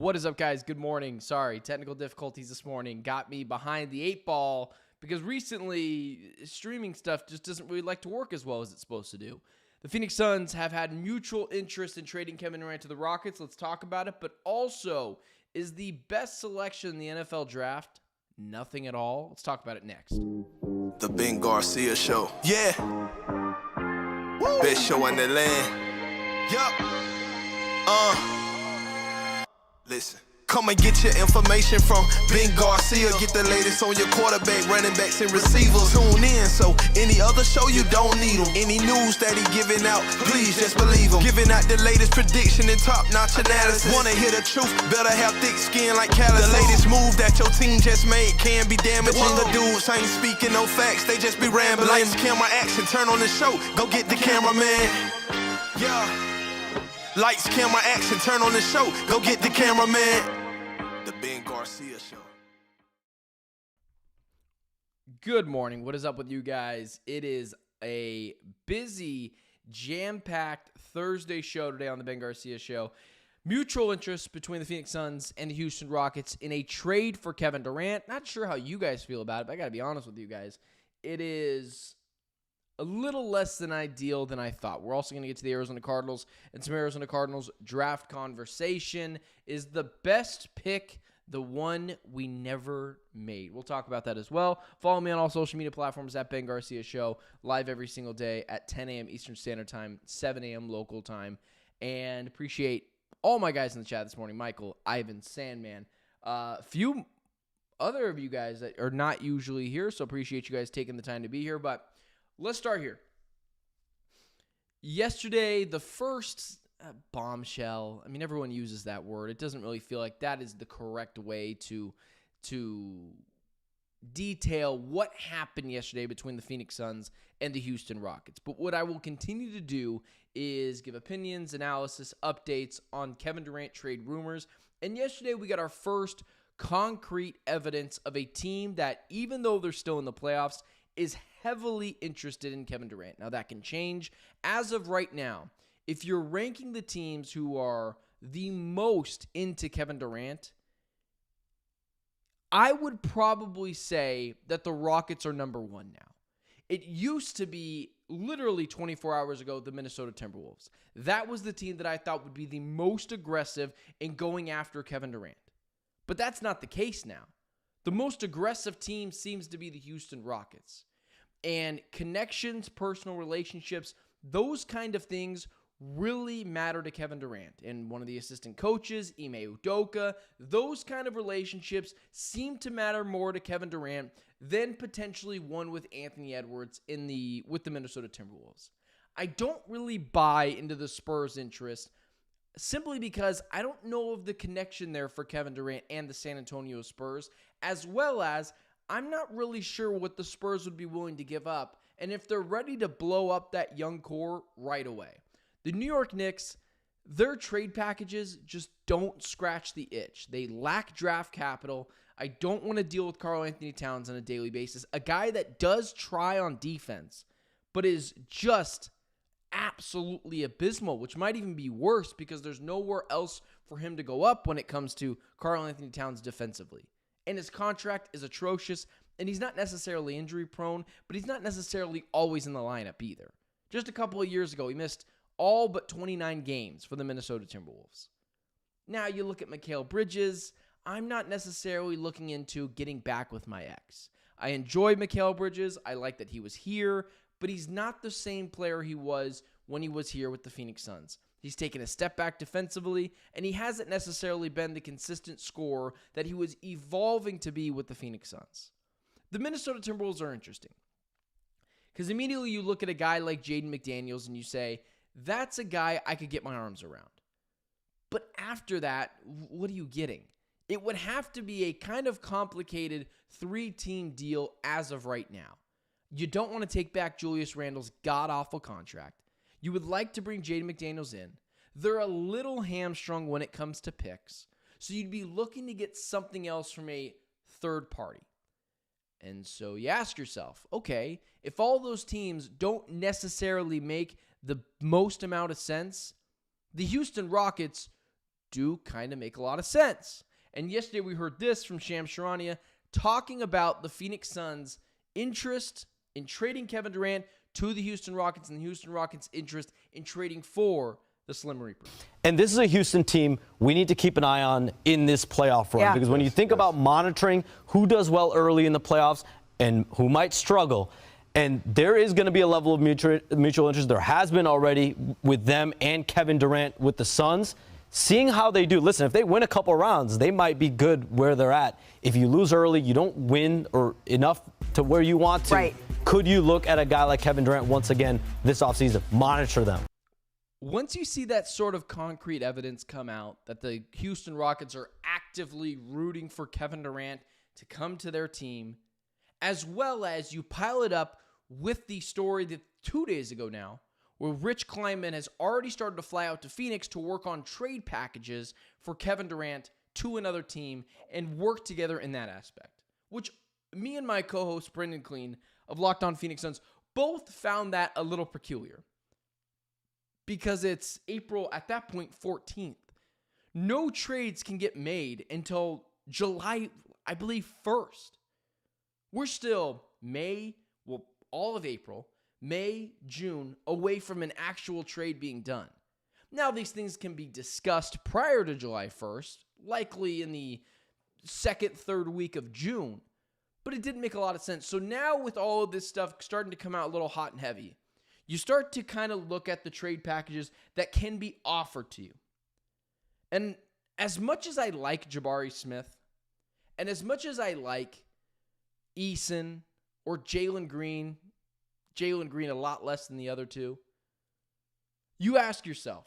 What is up, guys? Good morning. Sorry, technical difficulties this morning got me behind the 8 ball because recently streaming stuff just doesn't really like to work as well as it's supposed to do. The Phoenix Suns have had mutual interest in trading Kevin Durant to the Rockets. Let's talk about it. But also, is the best selection in the NFL draft nothing at all? Let's talk about it next. The Ben Garcia Show. Yeah. Woo. Best show in the land. Yup. Listen. Come and get your information from Ben Garcia. Get the latest on your quarterback, running backs, and receivers. Tune in, so any other show you don't need them. Any news that he giving out, please just believe him. Giving out the latest prediction and top-notch analysis. Wanna hear the truth, better have thick skin like calluses. The latest move that your team just made can be damaging. The dudes ain't speaking no facts, they just be rambling. Lights, camera, action, turn on the show. Go get the cameraman. Yeah. Lights, camera, action, turn on the show. Go get the cameraman. The Ben Garcia Show. Good morning. What is up with you guys? It is a busy, jam-packed Thursday show today on the Ben Garcia Show. Mutual interest between the Phoenix Suns and the Houston Rockets in a trade for Kevin Durant. Not sure how you guys feel about it, but I got to be honest with you guys. It is a little less than ideal than I thought. We're also going to get to the Arizona Cardinals and some Arizona Cardinals draft conversation. Is the best pick the one we never made? We'll talk about that as well. Follow me on all social media platforms at Ben Garcia Show, live every single day at 10 a.m. Eastern Standard Time, 7 a.m. local time. And appreciate all my guys in the chat this morning. Michael, Ivan, Sandman, few other of you guys that are not usually here, so appreciate you guys taking the time to be here. But let's start here. Yesterday, the first bombshell. I mean, everyone uses that word. It doesn't really feel like that is the correct way to detail what happened yesterday between the Phoenix Suns and the Houston Rockets. But what I will continue to do is give opinions, analysis, updates on Kevin Durant trade rumors. And yesterday, we got our first concrete evidence of a team that, even though they're still in the playoffs, is heavily interested in Kevin Durant. Now, that can change. As of right now, if you're ranking the teams who are the most into Kevin Durant, I would probably say that the Rockets are number one now. It used to be literally 24 hours ago, the Minnesota Timberwolves. That was the team that I thought would be the most aggressive in going after Kevin Durant. But that's not the case now. The most aggressive team seems to be the Houston Rockets. And connections, personal relationships, those kind of things really matter to Kevin Durant. And one of the assistant coaches, Ime Udoka, those kind of relationships seem to matter more to Kevin Durant than potentially one with Anthony Edwards with the Minnesota Timberwolves. I don't really buy into the Spurs' interest simply because I don't know of the connection there for Kevin Durant and the San Antonio Spurs, as well as I'm not really sure what the Spurs would be willing to give up and if they're ready to blow up that young core right away. The New York Knicks, their trade packages just don't scratch the itch. They lack draft capital. I don't want to deal with Karl Anthony Towns on a daily basis, a guy that does try on defense, but is just absolutely abysmal, which might even be worse because there's nowhere else for him to go up when it comes to Karl Anthony Towns defensively. And his contract is atrocious, and he's not necessarily injury prone, but he's not necessarily always in the lineup either. Just a couple of years ago, he missed all but 29 games for the Minnesota Timberwolves. Now you look at Mikal Bridges. I'm not necessarily looking into getting back with my ex. I enjoy Mikal Bridges. I like that he was here, but he's not the same player he was when he was here with the Phoenix Suns. He's taken a step back defensively, and he hasn't necessarily been the consistent scorer that he was evolving to be with the Phoenix Suns. The Minnesota Timberwolves are interesting because immediately you look at a guy like Jaden McDaniels and you say, that's a guy I could get my arms around. But after that, what are you getting? It would have to be a kind of complicated 3-team deal as of right now. You don't want to take back Julius Randle's god-awful contract. You would like to bring Jaden McDaniels in. They're a little hamstrung when it comes to picks. So you'd be looking to get something else from a third party. And so you ask yourself, okay, if all those teams don't necessarily make the most amount of sense, the Houston Rockets do kind of make a lot of sense. And yesterday we heard this from Charnia talking about the Phoenix Suns' interest in trading Kevin Durant to the Houston Rockets and the Houston Rockets' interest in trading for the Slim Reaper. And this is a Houston team we need to keep an eye on in this playoff run. Because when you think about monitoring who does well early in the playoffs and who might struggle, and there is going to be a level of mutual interest. There has been already with them and Kevin Durant with the Suns. Seeing how they do. Listen, if they win a couple rounds, they might be good where they're at. If you lose early, you don't win or enough to where you want to. Right. Could you look at a guy like Kevin Durant once again this offseason? Monitor them. Once you see that sort of concrete evidence come out that the Houston Rockets are actively rooting for Kevin Durant to come to their team, as well as you pile it up with the story that 2 days ago now, where Rich Kleiman has already started to fly out to Phoenix to work on trade packages for Kevin Durant to another team and work together in that aspect, which me and my co-host Brendan Clean of Locked On Phoenix Suns both found that a little peculiar because it's April, at that point, 14th. No trades can get made until July, I believe, 1st. We're still all of April, May, June, away from an actual trade being done. Now, these things can be discussed prior to July 1st, likely in the second, third week of June, but it didn't make a lot of sense. So now with all of this stuff starting to come out a little hot and heavy, you start to kind of look at the trade packages that can be offered to you. And as much as I like Jabari Smith, and as much as I like Eason or Jalen Green a lot less than the other two, you ask yourself,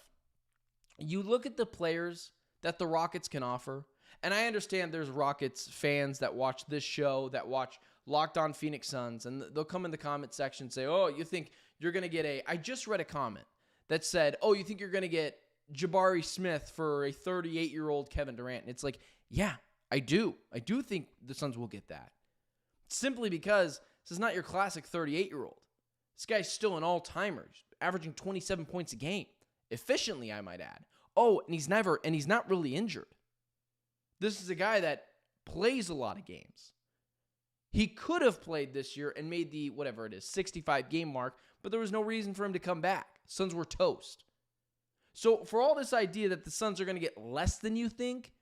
you look at the players that the Rockets can offer, and I understand there's Rockets fans that watch this show, that watch Locked On Phoenix Suns, and they'll come in the comment section and say, oh, you think you're going to get I just read a comment that said, oh, you think you're going to get Jabari Smith for a 38-year-old Kevin Durant? And it's like, yeah, I do. I do think the Suns will get that. Simply because this is not your classic 38-year-old. This guy's still an all-timer, averaging 27 points a game. Efficiently, I might add. Oh, and he's not really injured. This is a guy that plays a lot of games. He could have played this year and made the, 65-game mark, but there was no reason for him to come back. Suns were toast. So for all this idea that the Suns are going to get less than you think,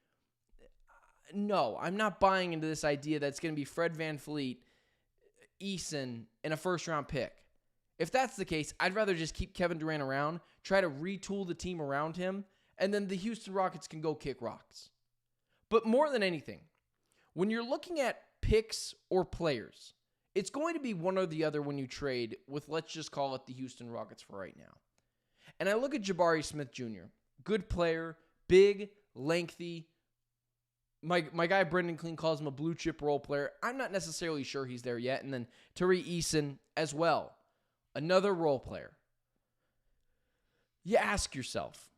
no, I'm not buying into this idea that it's going to be Fred VanVleet, Eason, and a first-round pick. If that's the case, I'd rather just keep Kevin Durant around, try to retool the team around him, and then the Houston Rockets can go kick rocks. But more than anything, when you're looking at picks or players, it's going to be one or the other when you trade with, let's just call it the Houston Rockets for right now. And I look at Jabari Smith Jr., good player, big, lengthy. My guy Brendan Clean calls him a blue chip role player. I'm not necessarily sure he's there yet. And then Tari Eason as well, another role player. You ask yourself,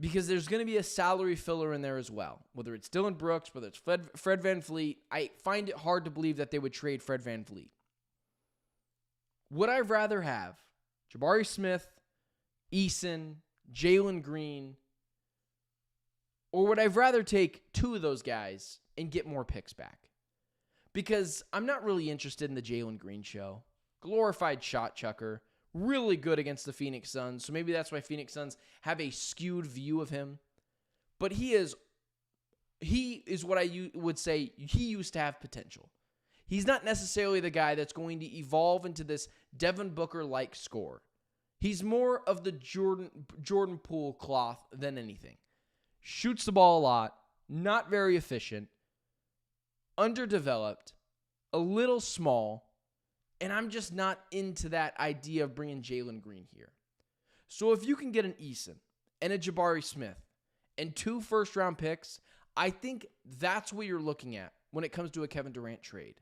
because there's going to be a salary filler in there as well. Whether it's Dylan Brooks, whether it's Fred VanVleet, I find it hard to believe that they would trade Fred VanVleet. Would I rather have Jabari Smith, Eason, Jalen Green, or would I rather take two of those guys and get more picks back? Because I'm not really interested in the Jalen Green show. Glorified shot chucker. Really good against the Phoenix Suns. So maybe that's why Phoenix Suns have a skewed view of him. But he is what I would say he used to have potential. He's not necessarily the guy that's going to evolve into this Devin Booker-like scorer. He's more of the Jordan Poole cloth than anything. Shoots the ball a lot, not very efficient, underdeveloped, a little small, and I'm just not into that idea of bringing Jalen Green here. So if you can get an Eason and a Jabari Smith and 2 first-round picks, I think that's what you're looking at when it comes to a Kevin Durant trade.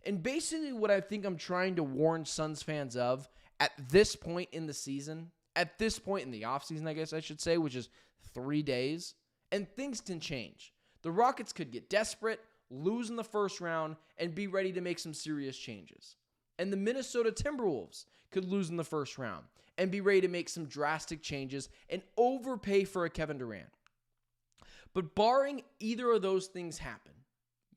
And basically what I think I'm trying to warn Suns fans of at this point in the season, at this point in the offseason, I guess I should say, which is 3 days, and things can change. The Rockets could get desperate, lose in the first round, and be ready to make some serious changes. And the Minnesota Timberwolves could lose in the first round and be ready to make some drastic changes and overpay for a Kevin Durant. But barring either of those things happen,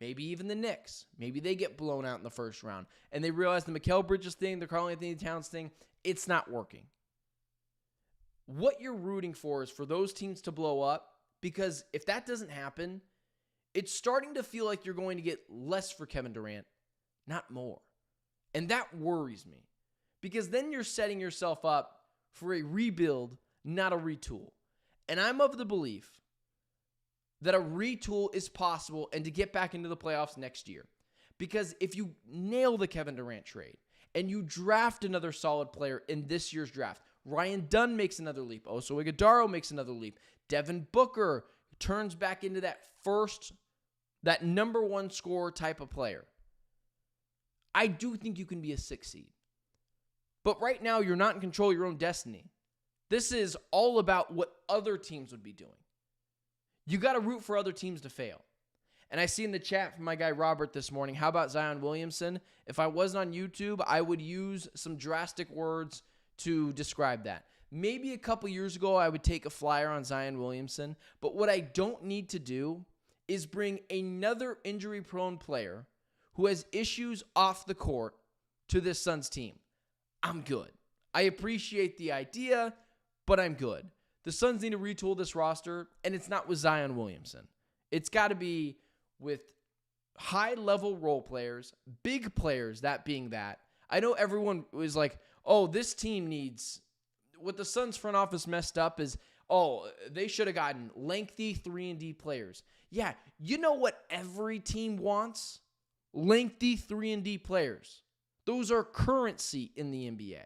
maybe even the Knicks, maybe they get blown out in the first round, and they realize the Mikal Bridges thing, the Karl-Anthony Towns thing, it's not working. What you're rooting for is for those teams to blow up, because if that doesn't happen, it's starting to feel like you're going to get less for Kevin Durant, not more. And that worries me, because then you're setting yourself up for a rebuild, not a retool. And I'm of the belief that a retool is possible and to get back into the playoffs next year. Because if you nail the Kevin Durant trade and you draft another solid player in this year's draft, Ryan Dunn makes another leap. Oso Ighodaro makes another leap. Devin Booker turns back into that number one scorer type of player. I do think you can be a 6 seed. But right now, you're not in control of your own destiny. This is all about what other teams would be doing. You got to root for other teams to fail. And I see in the chat from my guy Robert this morning, how about Zion Williamson? If I wasn't on YouTube, I would use some drastic words to describe that. Maybe a couple years ago, I would take a flyer on Zion Williamson. But what I don't need to do is bring another injury-prone player who has issues off the court to this Suns team. I'm good. I appreciate the idea, but I'm good. The Suns need to retool this roster, and it's not with Zion Williamson. It's got to be with high-level role players, big players, that being that. I know everyone was like, oh, this team needs... What the Suns front office messed up is, oh, they should have gotten lengthy 3-and-D players. Yeah, you know what every team wants? Lengthy 3-and-D players. Those are currency in the NBA.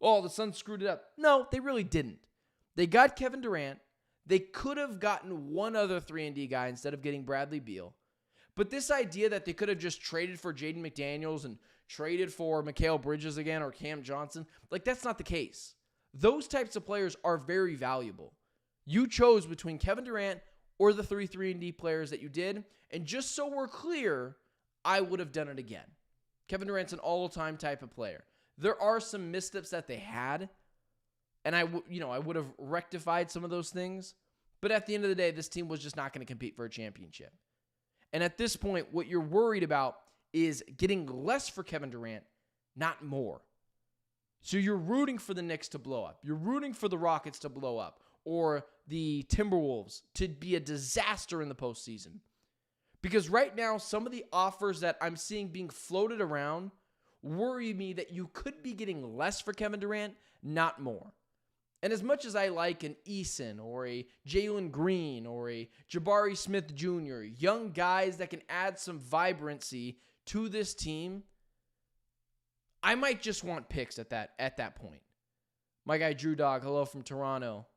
Oh, the Suns screwed it up. No, they really didn't. They got Kevin Durant. They could have gotten one other 3-and-D guy instead of getting Bradley Beal. But this idea that they could have just traded for Jaden McDaniels and traded for Mikal Bridges again or Cam Johnson, like that's not the case. Those types of players are very valuable. You chose between Kevin Durant or the 3-and-D players that you did, and just so we're clear, I would have done it again. Kevin Durant's an all-time type of player. There are some missteps that they had, and I would have rectified some of those things, but at the end of the day, this team was just not going to compete for a championship. And at this point, what you're worried about is getting less for Kevin Durant, not more. So you're rooting for the Knicks to blow up. You're rooting for the Rockets to blow up, or the Timberwolves to be a disaster in the postseason. Because right now, some of the offers that I'm seeing being floated around worry me that you could be getting less for Kevin Durant, not more. And as much as I like an Eason or a Jalen Green or a Jabari Smith Jr., young guys that can add some vibrancy to this team, I might just want picks at that point. My guy Drew Dog, hello from Toronto.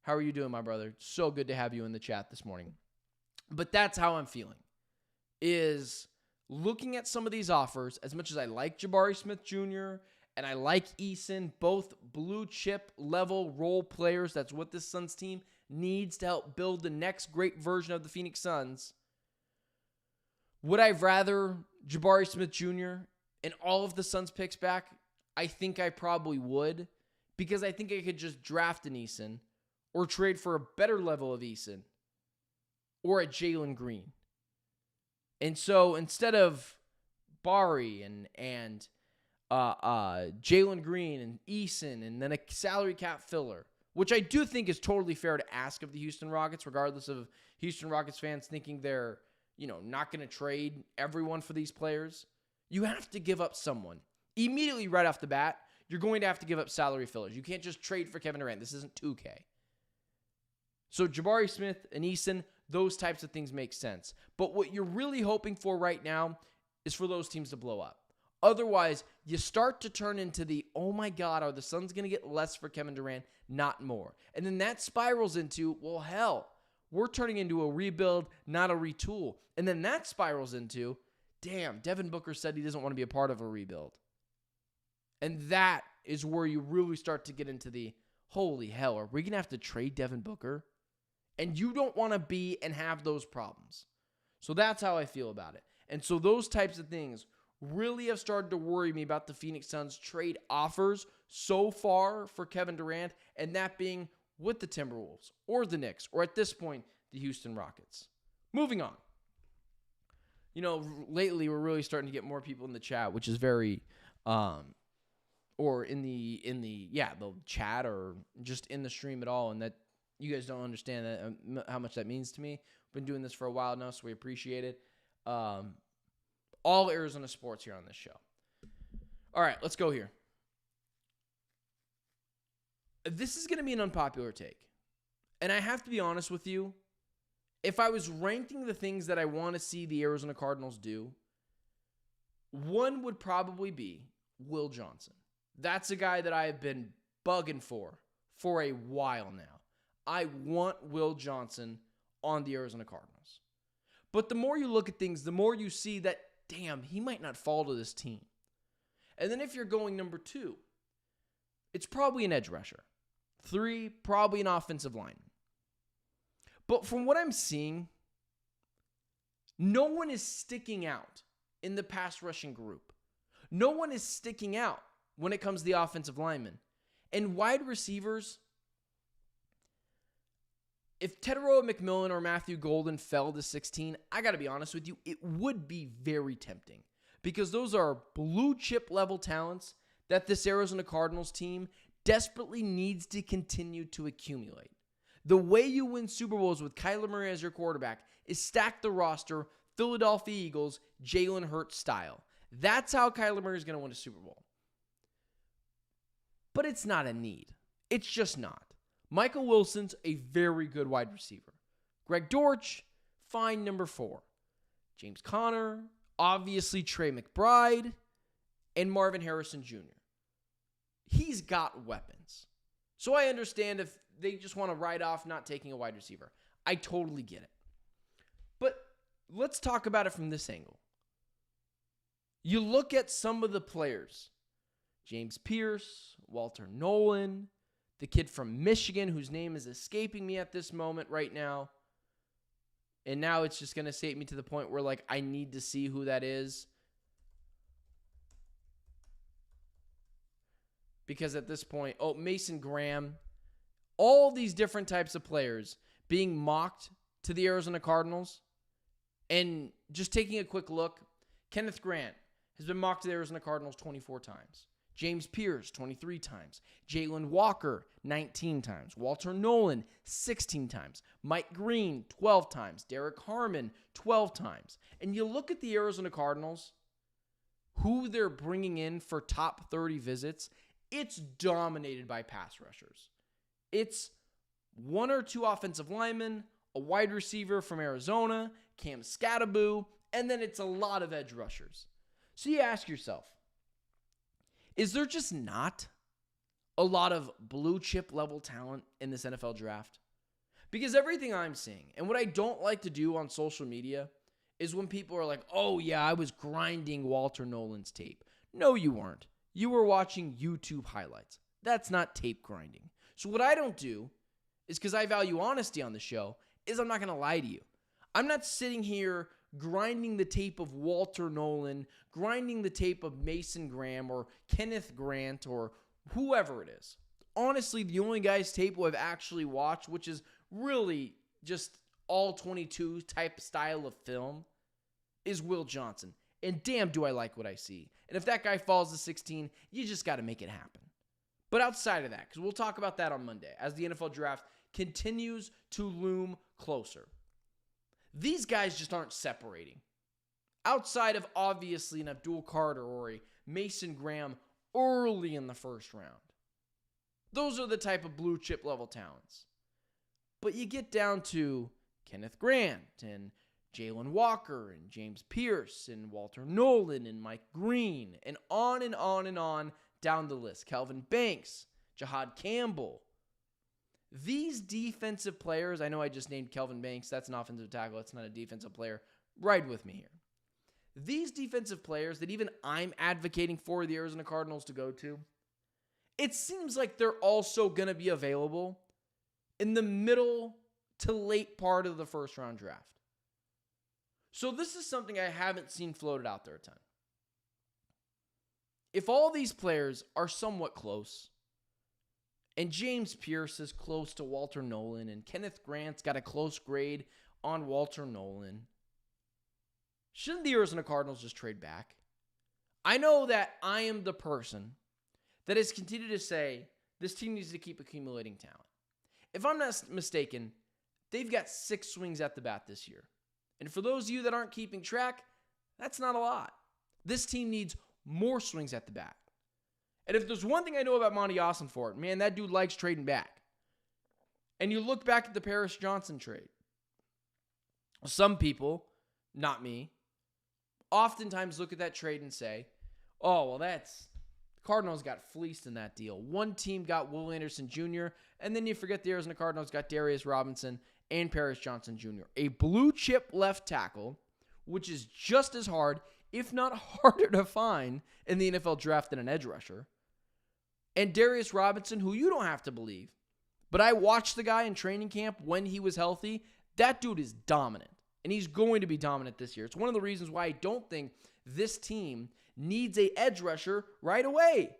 How are you doing, my brother? So good to have you in the chat this morning. But that's how I'm feeling, is looking at some of these offers, as much as I like Jabari Smith Jr. and I like Eason, both blue chip level role players. That's what this Suns team needs to help build the next great version of the Phoenix Suns. Would I rather Jabari Smith Jr. and all of the Suns picks back? I think I probably would, because I think I could just draft an Eason or trade for a better level of Eason or a Jalen Green. And so instead of Bari and Jalen Green and Eason and then a salary cap filler, which I do think is totally fair to ask of the Houston Rockets, regardless of Houston Rockets fans thinking they're, not going to trade everyone for these players. You have to give up someone. Immediately right off the bat, you're going to have to give up salary fillers. You can't just trade for Kevin Durant. This isn't 2K. So Jabari Smith and Eason, those types of things make sense. But what you're really hoping for right now is for those teams to blow up. Otherwise, you start to turn into the, oh my God, are the Suns going to get less for Kevin Durant, not more? And then that spirals into, well, hell, we're turning into a rebuild, not a retool. And then that spirals into, damn, Devin Booker said he doesn't want to be a part of a rebuild. And that is where you really start to get into the, holy hell, are we going to have to trade Devin Booker? And you don't want to be and have those problems. So that's how I feel about it. And so those types of things really have started to worry me about the Phoenix Suns trade offers so far for Kevin Durant, and that being with the Timberwolves or the Knicks, or at this point, the Houston Rockets. Moving on. Lately we're really starting to get more people in the chat, which is very, or in the chat or just in the stream at all, and that you guys don't understand that how much that means to me. Been doing this for a while now, so we appreciate it. All Arizona sports here on this show. All right, let's go here. This is going to be an unpopular take. And I have to be honest with you. If I was ranking the things that I want to see the Arizona Cardinals do, one would probably be Will Johnson. That's a guy that I have been bugging for a while now. I want Will Johnson on the Arizona Cardinals. But the more you look at things, the more you see that, damn, he might not fall to this team. And then if you're going number 2, it's probably an edge rusher. 3, probably an offensive lineman. But from what I'm seeing, no one is sticking out in the pass rushing group. No one is sticking out when it comes to the offensive linemen. And wide receivers, if Teteroa McMillan or Matthew Golden fell to 16, I got to be honest with you, it would be very tempting. Because those are blue chip level talents that this Arizona Cardinals team desperately needs to continue to accumulate. The way you win Super Bowls with Kyler Murray as your quarterback is stack the roster, Philadelphia Eagles, Jalen Hurts style. That's how Kyler Murray is going to win a Super Bowl. But it's not a need. It's just not. Michael Wilson's a very good wide receiver. Greg Dortch, fine number 4. James Conner, obviously Trey McBride, and Marvin Harrison Jr. He's got weapons. So I understand if they just want to write off not taking a wide receiver. I totally get it. But let's talk about it from this angle. You look at some of the players. James Pierce, Walter Nolan, the kid from Michigan whose name is escaping me at this moment right now. And now it's just going to save me to the point where, I need to see who that is. Because at this point, Mason Graham, all these different types of players being mocked to the Arizona Cardinals. And just taking a quick look, Kenneth Grant has been mocked to the Arizona Cardinals 24 times. James Pierce, 23 times. Jalen Walker, 19 times. Walter Nolan, 16 times. Mike Green, 12 times. Derek Harmon, 12 times. And you look at the Arizona Cardinals, who they're bringing in for top 30 visits, it's dominated by pass rushers. It's 1 or 2 offensive linemen, a wide receiver from Arizona, Cam Scattaboo, and then it's a lot of edge rushers. So you ask yourself, is there just not a lot of blue chip level talent in this NFL draft? Because everything I'm seeing, and what I don't like to do on social media, is when people are like, oh yeah, I was grinding Walter Nolan's tape. No, you weren't. You were watching YouTube highlights. That's not tape grinding. So what I don't do is, because I value honesty on the show, is I'm not going to lie to you. I'm not sitting here grinding the tape of Walter Nolan, grinding the tape of Mason Graham or Kenneth Grant or whoever it is. Honestly, the only guy's tape who I've actually watched, which is really just all 22 type style of film, is Will Johnson. And damn, do I like what I see. And if that guy falls to 16, you just got to make it happen. But outside of that, because we'll talk about that on Monday, as the NFL draft continues to loom closer, these guys just aren't separating. Outside of obviously an Abdul Carter or a Mason Graham early in the first round. Those are the type of blue chip level talents. But you get down to Kenneth Grant and Jalen Walker and James Pierce and Walter Nolan and Mike Green and on and on and on down the list. Kelvin Banks, Jahad Campbell. These defensive players, I know I just named Kelvin Banks. That's an offensive tackle. That's not a defensive player. Ride with me here. These defensive players that even I'm advocating for the Arizona Cardinals to go to, it seems like they're also going to be available in the middle to late part of the first round draft. So this is something I haven't seen floated out there a ton. If all these players are somewhat close, And James Pierce is close to Walter Nolan, and Kenneth Grant's got a close grade on Walter Nolan. Shouldn't the Arizona Cardinals just trade back? I know that I am the person that has continued to say this team needs to keep accumulating talent. If I'm not mistaken, they've got 6 swings at the bat this year. And for those of you that aren't keeping track, that's not a lot. This team needs more swings at the bat. And if there's one thing I know about Monty Ossenfort, man, that dude likes trading back. And you look back at the Paris Johnson trade. Some people, not me, oftentimes look at that trade and say, oh, well, the Cardinals got fleeced in that deal. One team got Will Anderson Jr., and then you forget the Arizona Cardinals got Darius Robinson and Paris Johnson Jr., a blue chip left tackle, which is just as hard, if not harder to find in the NFL draft than an edge rusher. And Darius Robinson, who you don't have to believe, but I watched the guy in training camp when he was healthy. That dude is dominant, and he's going to be dominant this year. It's one of the reasons why I don't think this team needs a edge rusher right away.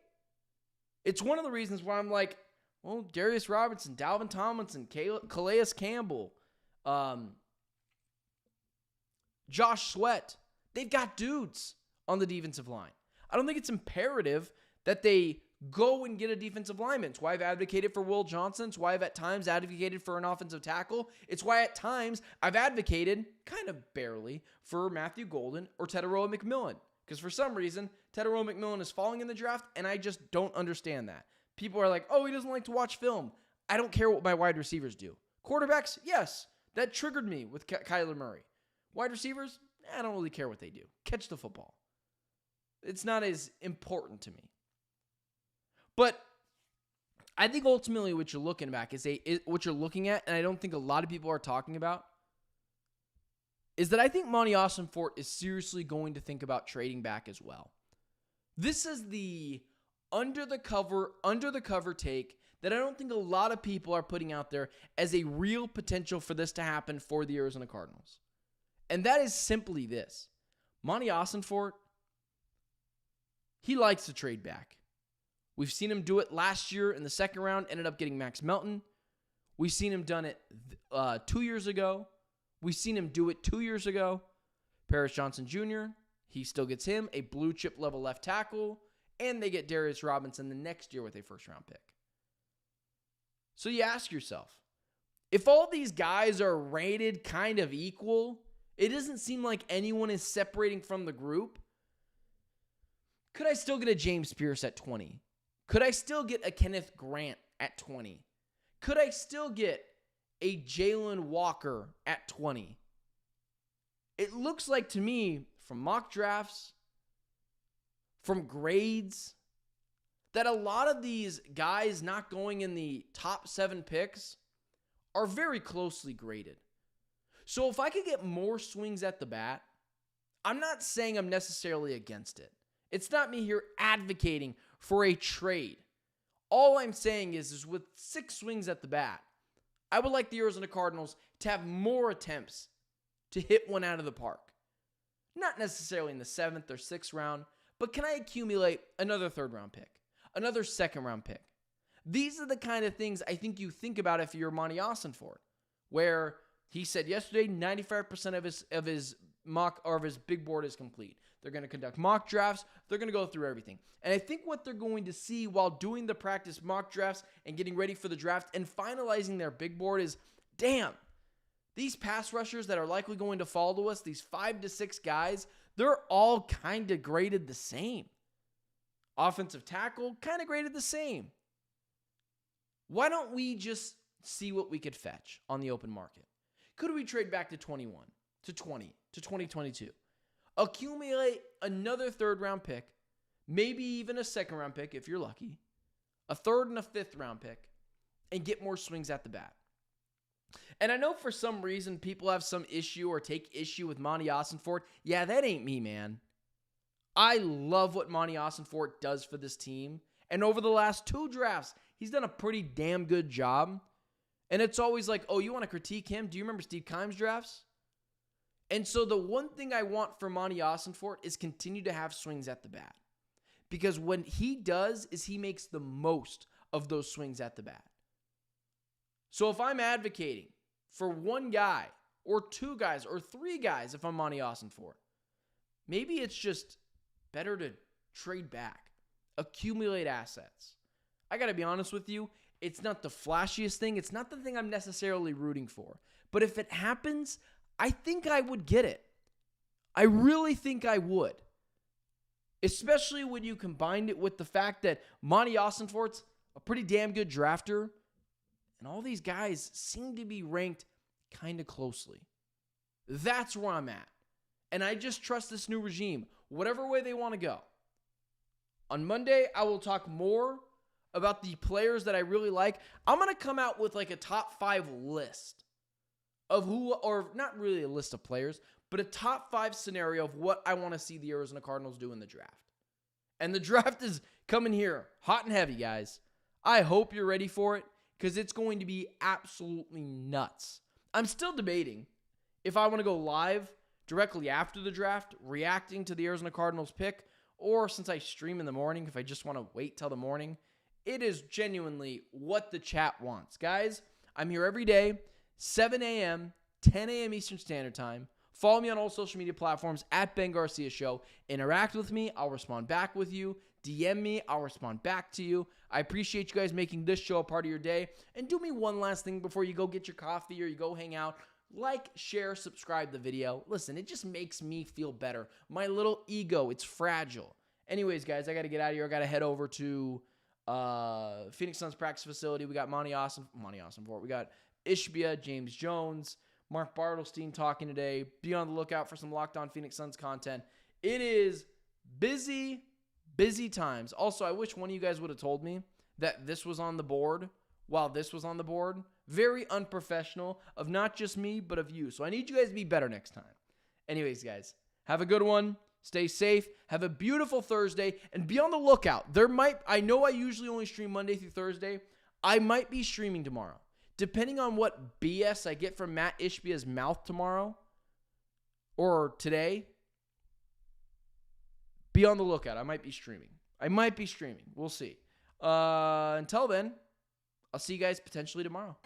It's one of the reasons why I'm like, well, Darius Robinson, Dalvin Tomlinson, Calais Campbell, Josh Sweat. They've got dudes on the defensive line. I don't think it's imperative that they go and get a defensive lineman. It's why I've advocated for Will Johnson. It's why I've at times advocated for an offensive tackle. It's why at times I've advocated, kind of barely, for Matthew Golden or Teteroa McMillan. Because for some reason, Teteroa McMillan is falling in the draft, and I just don't understand that. People are like, oh, he doesn't like to watch film. I don't care what my wide receivers do. Quarterbacks, yes. That triggered me with Kyler Murray. Wide receivers, I don't really care what they do. Catch the football. It's not as important to me. But I think ultimately what you're looking at, and I don't think a lot of people are talking about, is that I think Monty Ossenfort is seriously going to think about trading back as well. This is the under the cover take that I don't think a lot of people are putting out there as a real potential for this to happen for the Arizona Cardinals. And that is simply this. Monty Ossenfort, he likes to trade back. We've seen him do it last year in the second round, ended up getting Max Melton. We've seen him done it 2 years ago. We've seen him do it 2 years ago. Paris Johnson Jr., he still gets him, a blue chip level left tackle, and they get Darius Robinson the next year with a first round pick. So you ask yourself, if all these guys are rated kind of equal, it doesn't seem like anyone is separating from the group. Could I still get a James Pierce at 20? Could I still get a Kenneth Grant at 20? Could I still get a Jalen Walker at 20? It looks like to me, from mock drafts, from grades, that a lot of these guys not going in the top 7 picks are very closely graded. So if I could get more swings at the bat, I'm not saying I'm necessarily against it. It's not me here advocating for a trade. All I'm saying is with 6 swings at the bat, I would like the Arizona Cardinals to have more attempts to hit one out of the park. Not necessarily in the 7th or 6th round, but can I accumulate another 3rd round pick, another 2nd round pick? These are the kind of things I think you think about if you're Monty Ossenfort, where he said yesterday 95% of his mock or of his big board is complete. They're going to conduct mock drafts. They're going to go through everything. And I think what they're going to see while doing the practice mock drafts and getting ready for the draft and finalizing their big board is, damn, these pass rushers that are likely going to fall to us, these 5 to 6 guys, they're all kind of graded the same. Offensive tackle, kind of graded the same. Why don't we just see what we could fetch on the open market? Could we trade back to 21, to 20, to 2022? Accumulate another 3rd round pick, maybe even a 2nd round pick if you're lucky, a 3rd and a 5th round pick, and get more swings at the bat. And I know for some reason people have some issue or take issue with Monty Ossenfort. Yeah, that ain't me, man. I love what Monty Ossenfort does for this team. And over the last 2 drafts, he's done a pretty damn good job. And it's always like, oh, you want to critique him? Do you remember Steve Keim's drafts? And so the one thing I want for Monty Ossenfort is continue to have swings at the bat. Because what he does is he makes the most of those swings at the bat. So if I'm advocating for one guy or two guys or three guys, if I'm Monty Ossenfort, maybe it's just better to trade back, accumulate assets. I got to be honest with you, it's not the flashiest thing. It's not the thing I'm necessarily rooting for. But if it happens, I think I would get it. I really think I would. Especially when you combined it with the fact that Monty Ossenfort's a pretty damn good drafter, and all these guys seem to be ranked kind of closely. That's where I'm at. And I just trust this new regime, whatever way they want to go. On Monday, I will talk more about the players that I really like. I'm going to come out with like a top 5 list of who, or not really a list of players, but a top 5 scenario of what I want to see the Arizona Cardinals do in the draft. And the draft is coming here hot and heavy, guys. I hope you're ready for it because it's going to be absolutely nuts. I'm still debating if I want to go live directly after the draft, reacting to the Arizona Cardinals pick, or since I stream in the morning, if I just want to wait till the morning. It is genuinely what the chat wants. Guys, I'm here every day, 7 a.m., 10 a.m. Eastern Standard Time. Follow me on all social media platforms at Ben Garcia Show. Interact with me. I'll respond back with you. DM me. I'll respond back to you. I appreciate you guys making this show a part of your day. And do me one last thing before you go get your coffee or you go hang out. Like, share, subscribe the video. Listen, it just makes me feel better. My little ego, it's fragile. Anyways, guys, I got to get out of here. I got to head over to Phoenix Suns practice facility. We got Monty Ossenfort. We got Ishbia, James Jones, Mark Bartelstein talking today. Be on the lookout for some Locked On Phoenix Suns content. It is busy times. Also, I wish one of you guys would have told me that this was on the board while this was on the board. Very unprofessional of not just me, but of you. So I need you guys to be better next time. Anyways, guys, have a good one. Stay safe. Have a beautiful Thursday. And be on the lookout. I know I usually only stream Monday through Thursday. I might be streaming tomorrow. Depending on what BS I get from Matt Ishbia's mouth tomorrow or today, be on the lookout. I might be streaming. We'll see. Until then, I'll see you guys potentially tomorrow.